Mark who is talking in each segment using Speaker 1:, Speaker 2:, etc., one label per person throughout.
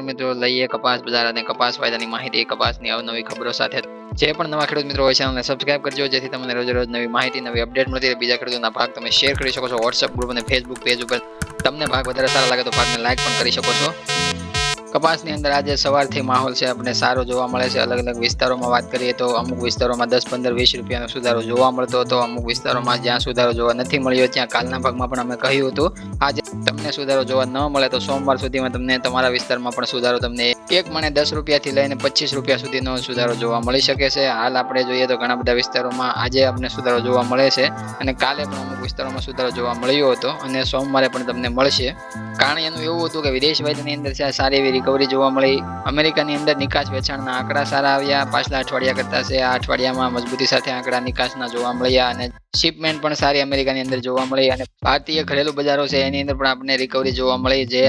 Speaker 1: મિત્રો લઈએ કપાસ બજાર અને કપાસ વાયદાની માહિતી, કપાસની અવનવી ખબરો સાથે જે પણ નવા ખેડૂત મિત્રો હોય ચેનલને સબસ્ક્રાઇબ કરજો, જેથી તમને રોજ રોજ નવી માહિતી, નવી અપડેટ મળતી રહે. બીજા ખેડૂતોના ભાગ તમે શેર કરી શકો છો વોટ્સએપ ગ્રુપ અને ફેસબુક પેજ ઉપર. તમને ભાગ વધારે સારા લાગે તો ભાગને લાઈક પણ કરી શકો છો. કપાસની અંદર આજે સવારથી માહોલ છે આપણે સારો જોવા મળે છે. અલગ અલગ વિસ્તારોમાં વાત કરીએ તો અમુક વિસ્તારોમાં 10, 15, 20 રૂપિયાનો સુધારો જોવા મળતો હતો. અમુક વિસ્તારોમાં જ્યાં સુધારો જોવા નથી મળ્યો ત્યાં કાલના ભાગમાં પણ અમે કહ્યું હતું આજે તમને સુધારો જોવા ન મળે તો સોમવાર સુધીમાં તમને તમારા વિસ્તારમાં પણ સુધારો તમને એક મણે 10 રૂપિયાથી લઈને 25 રૂપિયા સુધીનો સુધારો જોવા મળી શકે છે. હાલ આપણે જોઈએ તો ઘણા બધા વિસ્તારોમાં આજે આપણે સુધારો જોવા મળે છે અને કાલે પણ અમુક વિસ્તારોમાં સુધારો જોવા મળ્યો હતો અને સોમવારે પણ તમને મળશે. કારણ એનું એવું હતું કે વિદેશ વાયદાની અંદર સારી એવી રિકવરી જોવા મળી. અમેરિકાની અંદર નિકાસ વેચાણના આંકડા સારા આવ્યા પાછલા અઠવાડિયા કરતા છે. આ અઠવાડિયામાં મજબૂતી સાથે આંકડા નિકાસના જોવા મળ્યા અને શિપમેન્ટ પણ સારી અમેરિકાની અંદર જોવા મળી અને ભારતીય ઘરેલું બજારો છે એની અંદર પણ આપણને રિકવરી જોવા મળી. જે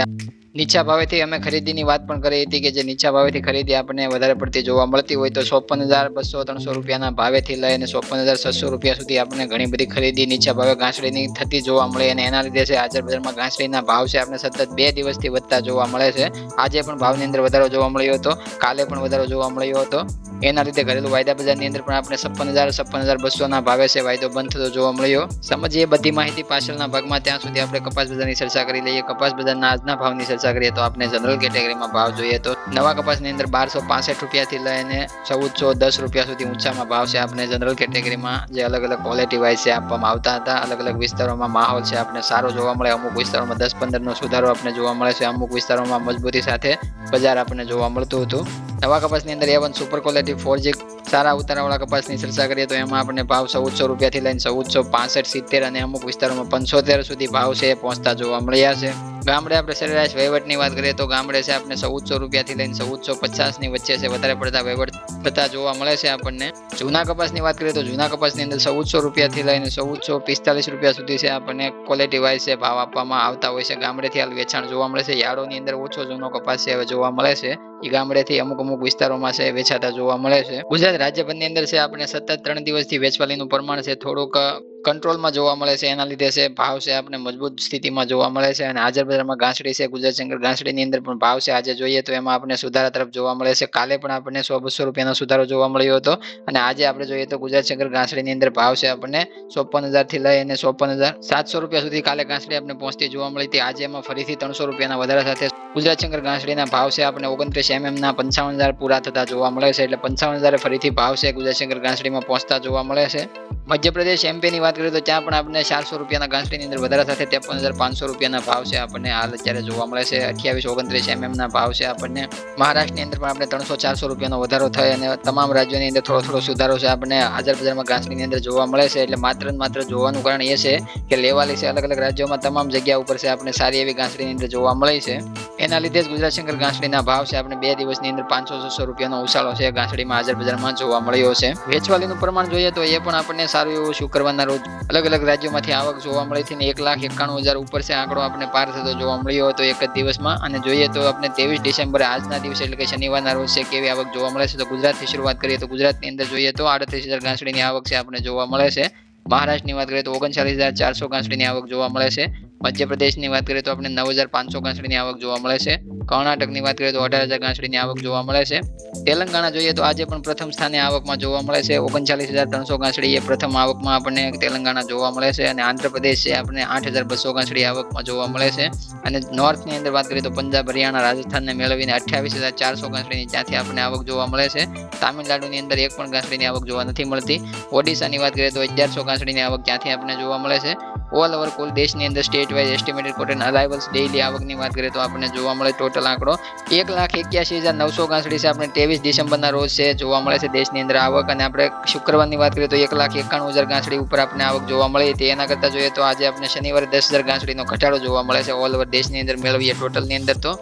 Speaker 1: નીચા ભાવેથી અમે ખરીદીની વાત પણ કરી હતી કે જે નીચા ભાવેથી ખરીદી આપણને વધારે પડતી જોવા મળતી હોય તો 54,200-300 રૂપિયાના ભાવેથી લઈને 54,600 રૂપિયા સુધી આપણને ઘણી બધી ખરીદી નીચા ભાવે ઘાસડીની થતી જોવા મળે અને એના લીધે છે હાજર બજારમાં ઘાસડીના ભાવ છે આપણે સતત 2 દિવસથી વધતા જોવા મળે છે. આજે પણ ભાવની અંદર વધારો જોવા મળ્યો હતો, કાલે પણ વધારો જોવા મળ્યો હતો. એના લીધે ઘરેલું વાયદા બજારની અંદર પણ આપણે 56,000-56,200 ભાવે છે વાયદો બંધ થતો જોવા મળ્યો. સમજીએ બધી માહિતી પાછળના ભાગમાં. ત્યાં સુધી આપણે કપાસ બજારની ચર્ચા કરી લઈએ. કપાસ બજારના આજના ભાવની ચર્ચા કરીએ તો આપણે જનરલ કેટેગરીમાં ભાવ જોઈએ તો નવા કપાસની અંદર 1265 રૂપિયાથી લઈને 1410 રૂપિયા સુધી ઊંચામાં ભાવ છે આપણે જનરલ કેટેગરીમાં જે અલગ અલગ ક્વોલિટી વાઇઝ છે આપવામાં આવતા હતા. અલગ અલગ વિસ્તારોમાં માહોલ છે આપણે સારો જોવા મળે. અમુક વિસ્તારોમાં 10-15 નો સુધારો આપણે જોવા મળે છે. અમુક વિસ્તારોમાં મજબૂતી સાથે બજાર આપણને જોવા મળતું હતું. નવા કપાસની અંદર A1 સુપર ક્વોલિટી 4G સારા ઉતારાવાળા કપાસની ચર્ચા કરીએ તો એમાં આપણે ભાવ 1400 રૂપિયાથી લઈને 1465, 70 અને અમુક વિસ્તારોમાં 75 સુધી ભાવ છે પહોંચતા જોવા મળ્યા છે. ગામડે આપણે સરેરાશ વહીવટની વાત કરીએ તો ગામડે છે આપણે 1400 રૂપિયાથી લઈને 1450 ની વચ્ચે છે વધારે પડતા વહીવટ થતા જોવા મળે છે આપણને. જૂના કપાસની વાત કરીએ તો જૂના કપાસની અંદર 1400 રૂપિયાથી લઈને 1445 રૂપિયા સુધી છે આપણને ક્વોલિટી વાઇઝ છે ભાવ આપવામાં આવતા હોય છે. ગામડેથી હાલ વેચાણ જોવા મળે છે. યાર્ડોની અંદર ઓછો જૂનો કપાસ છે હવે જોવા મળે છે. એ ગામડેથી અમુક વિસ્તારોમાં છે વેચાતા જોવા મળે છે. ગુજરાત રાજ્યભરની અંદર છે આપણે સતત 3 દિવસથી વેચવાલીનું પ્રમાણ છે થોડુંક કંટ્રોલમાં જોવા મળે છે. એના લીધે છે ભાવ છે આપણે મજબૂત સ્થિતિમાં જોવા મળે છે અને હાજર બજારમાં ઘાસડી છે ગુજરાત શંકર ઘાસડીની અંદર પણ ભાવ છે આજે જોઈએ તો એમાં આપણે સુધારા તરફ જોવા મળે છે. કાલે પણ આપણને 100-200 રૂપિયાનો સુધારો જોવા મળ્યો હતો અને આજે આપણે જોઈએ તો ગુજરાત શંકર ઘાસડીની અંદર ભાવ છે આપણને 54,000 થી લઈને 54,700 રૂપિયા સુધી કાલે ઘાસડી આપણે પહોંચતી જોવા મળી હતી. આજે એમાં ફરીથી 300 રૂપિયાના વધારા સાથે ગુજરાત શંકર ઘાસડીના ભાવ છે આપણે 29 mm ના 55,000 પૂરા થતા જોવા મળે છે. એટલે 55,000 ફરીથી ભાવ છે ગુજરાત શંકર ઘાસડીમાં પહોંચતા જોવા મળે છે. મધ્યપ્રદેશ MP ની વાત કરીએ તો ત્યાં પણ આપણે 400 રૂપિયાના ઘાસડીની અંદર વધારા સાથે 53,500 રૂપિયાના ભાવ છે આપણને હાલ અત્યારે જોવા મળે છે. 28-29 mm ના ભાવ છે આપણને. મહારાષ્ટ્રની અંદર પણ આપણે 300-400 રૂપિયાનો વધારો થાય અને તમામ રાજ્યોની અંદર થોડો સુધારો છે આપણને હાજર બજારમાં ઘાસડીની અંદર જોવા મળે છે. એટલે માત્ર જોવાનું કારણ એ છે કે લેવાલી છે અલગ અલગ રાજ્યોમાં તમામ જગ્યા ઉપર છે આપણે સારી એવી ઘાસડીની અંદર જોવા મળી છે. એના લીધે જ ગુજરાત શંકર ઘાસડીના ભાવ છે આપણે 2 દિવસની અંદર 500-600 રૂપિયાનો ઉછાળો છે ઘાસડીમાં હાજર બજારમાં જોવા મળ્યો છે. વેચવાલીનું પ્રમાણ જોઈએ તો એ પણ આપણને સારું એવું શુક્રવારના રોજ અલગ અલગ રાજ્યોમાંથી આવક જોવા મળી હતી ને 1,91,000 ઉપર છે આંકડો આપણે પાર થતો જોવા મળ્યો હતો એક જ દિવસમાં. અને જોઈએ તો આપણે 23 ડિસેમ્બરે આજના દિવસે એટલે કે શનિવારના રોજ છે કેવી આવક જોવા મળે છે તો ગુજરાતથી શરૂઆત કરીએ તો ગુજરાતની અંદર જોઈએ તો 38,000 ઘાસડીની આવક છે આપણે જોવા મળે છે. મહારાષ્ટ્રની વાત કરીએ તો 39,400 ઘાસડીની આવક જોવા મળે છે. મધ્યપ્રદેશની વાત કરીએ તો આપણે 9,500 ઘાસડીની આવક જોવા મળે છે. કર્ણાટકની વાત કરીએ તો 18,000 ઘાસડીની આવક જોવા મળે છે. તેલંગાણા જોઈએ તો આજે પણ પ્રથમ સ્થાને આવકમાં જોવા મળે છે. 39,300 ઘાસડી એ પ્રથમ આવકમાં આપણને તેલંગાણા જોવા મળે છે અને આંધ્રપ્રદેશ છે આપણે 8,200 ઘાસડી આવકમાં જોવા મળે છે. અને નોર્થની અંદર વાત કરીએ તો પંજાબ, હરિયાણા, રાજસ્થાનને મેળવીને 28,400 ઘાસડીની ત્યાંથી આપણને આવક જોવા મળે છે. તામિલનાડુની અંદર એક પણ ઘાસડીની આવક જોવા નથી મળતી. ઓડિશાની વાત કરીએ તો 1,100 ઘાસડીની આવક ત્યાંથી આપણને જોવા મળે છે. ઓલ ઓવર કુલ દેશની અંદર state wise estimated cotton arrivals daily આવકની વાત કરીએ તો આપણને જોવા મળે ટોટલ આંકડો 1,81,900 ઘાસડી છે આપણે 23 ડિસેમ્બરના રોજ છે જોવા મળે છે દેશની અંદર આવક. અને આપણે શુક્રવારની વાત કરીએ તો 1,91,000 ઘાસડી ઉપર આપણે આવક જોવા મળી હતી. એના કરતાં જોઈએ તો આજે આપણે શનિવારે 10,000 ઘાસડીનો ઘટાડો જોવા મળે છે ઓલ ઓવર દેશની અંદર મેળવીએ ટોટલની અંદર. તો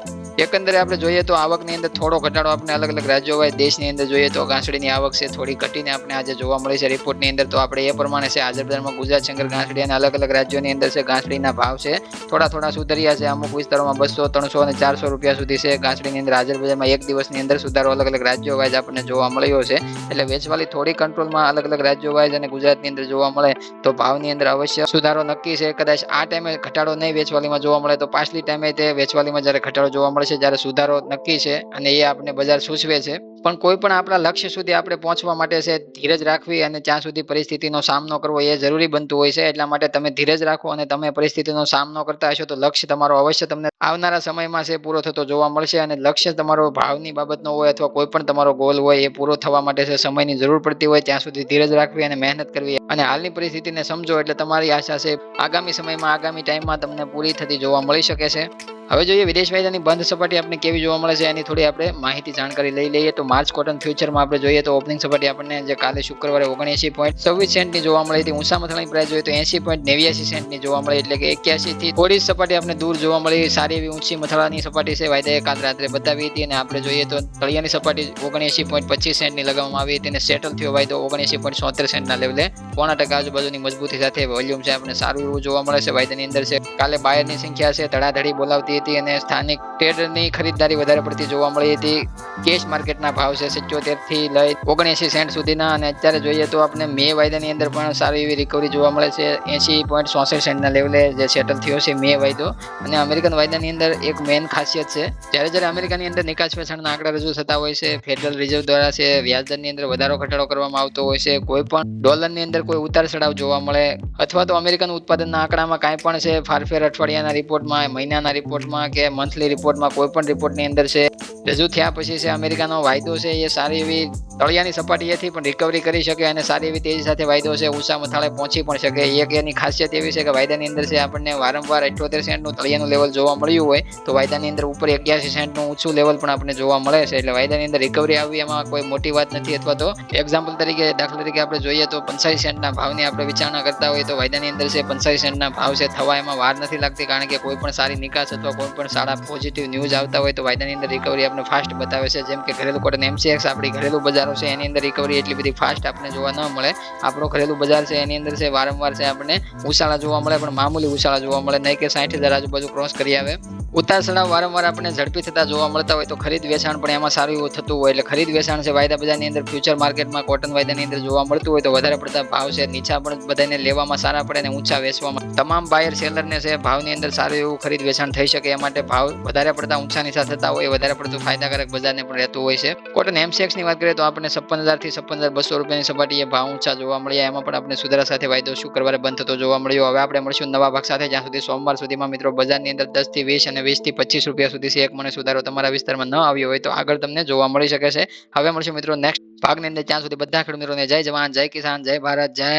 Speaker 1: એકંદરે આપણે જોઈએ તો આવકની અંદર થોડો ઘટાડો આપણે અલગ અલગ રાજ્યો હોય દેશની અંદર જોઈએ તો ઘાસડીની આવક છે થોડી ઘટીને આપણે આજે જોવા મળી છે રિપોર્ટની અંદર. તો આપણે એ પ્રમાણે છે હાજર બજારમાં ગુજરાત શંકર ઘાસડી અને અલગ અલગ રાજ્યોની અંદર છે ઘાસડીના ભાવ છે થોડા સુધર્યા છે. અમુક વિસ્તારોમાં 200, 300 અને 400 રૂપિયા સુધી છે ઘાસડીની અંદર હાજર બજારમાં એક દિવસની અંદર સુધારો અલગ અલગ રાજ્યો વાઇઝ આપણને જોવા મળ્યો છે. એટલે વેચવાલી થોડી કંટ્રોલમાં અલગ અલગ રાજ્યો વાઇઝ અને ગુજરાતની અંદર જોવા મળે તો ભાવની અંદર અવશ્ય સુધારો નક્કી છે. કદાચ આ ટાઈમે ઘટાડો નહીં વેચવાલીમાં જોવા મળે તો પાછલી ટાઈમે તે વેચવાલીમાં જ્યારે ઘટાડો જોવા મળશે છે જ્યારે સુધારો નક્કી છે અને એ આપણે બજાર સૂચવે છે. પણ કોઈ પણ આપણા લક્ષ્ય સુધી આપણે પહોંચવા માટે છે ધીરજ રાખવી અને ત્યાં સુધી પરિસ્થિતિનો સામનો કરવો એ જરૂરી બનતું હોય છે. એટલા માટે તમે ધીરજ રાખો અને તમે પરિસ્થિતિનો સામનો કરતા હશો તો લક્ષ્ય તમારો અવશ્ય તમને આવનારા સમયમાં છે પૂરો થતો જોવા મળશે. અને લક્ષ્ય તમારો ભાવની બાબતનો હોય અથવા કોઈ પણ તમારો ગોલ હોય એ પૂરો થવા માટે છે સમયની જરૂર પડતી હોય ત્યાં સુધી ધીરજ રાખવી અને મહેનત કરવી અને હાલની પરિસ્થિતિને સમજો એટલે તમારી આશા છે આગામી સમયમાં આગામી ટાઈમમાં તમને પૂરી થતી જોવા મળી શકે છે. હવે જોઈએ વિદેશ વાયદાની બંધ સપાટી આપણે કેવી જોવા મળે છે એની થોડી આપણે માહિતી જાણકારી લઈ લઈએ. તો માર્ચ કોટન ફ્યુચરમાં આપણે જોઈએ તો ઓપનિંગ સપાટી આપણને જે કાલે શુક્રવારે 79.26 સેન્ટની જોવા મળી હતી. ઊંચા મથાળાની પ્રાઇસ જોઈએ તો 80.89 સેન્ટની જોવા મળી, એટલે કે 81 થી થોડી સપાટી આપણે દૂર જોવા મળી. સારી એવી ઊંચી મથાળાની સપાટી છે વાયદાએ કાલ રાત્રે બતાવી હતી. અને આપણે જોઈએ તો તળિયાની સપાટી 79.25 સેન્ટની લગાવવામાં આવી હતી અને સેટલ થયો વાયદો 79.73 સેન્ટના લેવલે 0.5% આજુબાજુની મજબૂતી સાથે વોલ્યુમ છે આપણે સારું એવું જોવા મળે છે વાયદાની અંદર છે. કાલે બાયરની સંખ્યા છે ધડાધડી બોલાવતી હતી અને સ્થાનિક ટ્રેડરની ખરીદદારી વધારે પડતી જોવા મળી હતી. કેશ માર્કેટના ભાવ છે 77 થી લઈ 79 સેન્ટ સુધીના. અને અત્યારે જોઈએ તો આપણે મે વાયદાની અંદર પણ સારી એવી રિકવરી જોવા મળે છે 80.64 સેન્ટના લેવલે જે સેટલ થયો છે મે વાયદો. અને અમેરિકન વાયદાની અંદર એક મેઇન ખાસિયત છે જ્યારે અમેરિકાની અંદર નિકાસ વેચાણના આંકડા રજૂ થતા હોય છે ફેડરલ રિઝર્વ દ્વારા છે વ્યાજદરની અંદર વધારો ઘટાડો કરવામાં આવતો હોય છે, કોઈ પણ ડોલરની અંદર કોઈ ઉતાર ચઢાવ જોવા મળે અથવા તો અમેરિકન ઉત્પાદનના આંકડામાં કાંઈ પણ છે ફારફેર અઠવાડિયાના રિપોર્ટમાં, મહિનાના રિપોર્ટમાં કે મંથલી રિપોર્ટમાં કોઈ પણ રિપોર્ટની અંદર છે રજૂ થયા પછી છે અમેરિકાનો વાયદો છે એ સારી એવી તળિયાની સપાટીએથી પણ રિકવરી કરી શકે અને સારી એવી તેજી સાથે વાયદો છે ઊંચા મથાળે પહોંચી પણ શકે. એક એની ખાસિયત એવી છે કે વાયદાની અંદર છે આપણને વારંવાર 78 સેન્ટનું તળિયાનું લેવલ જોવા મળ્યું હોય તો વાયદાની અંદર ઉપર 81 સેન્ટનું ઊંચું લેવલ પણ આપણને જોવા મળે છે. એટલે વાયદાની અંદર રિકવરી આવવી એમાં કોઈ મોટી વાત નથી. અથવા તો એક્ઝામ્પલ તરીકે દાખલા તરીકે આપણે જોઈએ તો 85 સેન્ટના ભાવની આપણે વિચારણા કરતા હોય તો વાયદાની અંદર છે 85 સેન્ટના ભાવ છે થવા એમાં વાર નથી લાગતી, કારણ કે કોઈ પણ સારી નિકાસ અથવા કોઈ પણ સારા પોઝિટિવ ન્યૂઝ આવતા હોય તો વાયદાની અંદર રિકવરી આપણે ફાસ્ટ બતાવે છે. જેમ કે ઘરેલું કોટન MCX આપણી ઘરેલું બજારો છે એની અંદર રિકવરી એટલી બધી ફાસ્ટ આપણે જોવા ન મળે. આપણો ઘરેલું બજાર છે એની અંદર છે વારંવાર છે આપણને ઉછાળા જોવા મળે, પણ મામૂલી ઉછાળા જોવા મળે, નહીં કે 60,000 આજુબાજુ ક્રોસ કરી આવે. ઉતાર ચઢાવ વારંવાર આપણને ઝડપી થતા જોવા મળતા હોય તો ખરીદ વેચાણ પણ એમાં સારું એવું થતું હોય. એટલે ખરીદ વેચાણ છે વાયદા બજારની અંદર ફ્યુચર માર્કેટમાં કોટન વાયદાની અંદર જોવા મળતું હોય તો વધારે પડતા ભાવ છે નીચા પણ બધાને લેવામાં સારા પડે અને ઊંચા વેચવામાં તમામ બાયર સેલરને છે ભાવની અંદર સારું એવું ખરીદ વેચાણ થઈ શકે એ માટે ભાવ વધારે પડતા ઊંચા નીચા થતા હોય વધારે પડતું ફાયદાકારક બજારને પણ રહેતું હોય છે. કોટન MCX ની વાત કરીએ તો આપણને 56,000 થી 56,200 રૂપિયાની સપાટીએ ભાવ ઊંચા જોવા મળ્યા. એમાં પણ આપણે સુધારા સાથે વાયદો શુક્રવારે બંધ થતો જોવા મળ્યો. હવે આપણે મળશું નવા ભાગ સાથે, જ્યાં સુધી સોમવાર સુધીમાં મિત્રો બજારની અંદર 10 થી 20 અને 20 થી 25 રૂપિયા સુધી છે એક મણે સુધારો તમારા વિસ્તારમાં ન આવ્યો હોય તો આગળ તમને જોવા મળી શકે છે. હવે મળશું મિત્રો નેક્સ્ટ ભાગની અંદર, ત્યાં સુધી બધા ખેડૂત મિત્રોને જય જવાન, જય કિસાન, જય ભારત, જય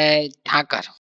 Speaker 1: ઠાકર.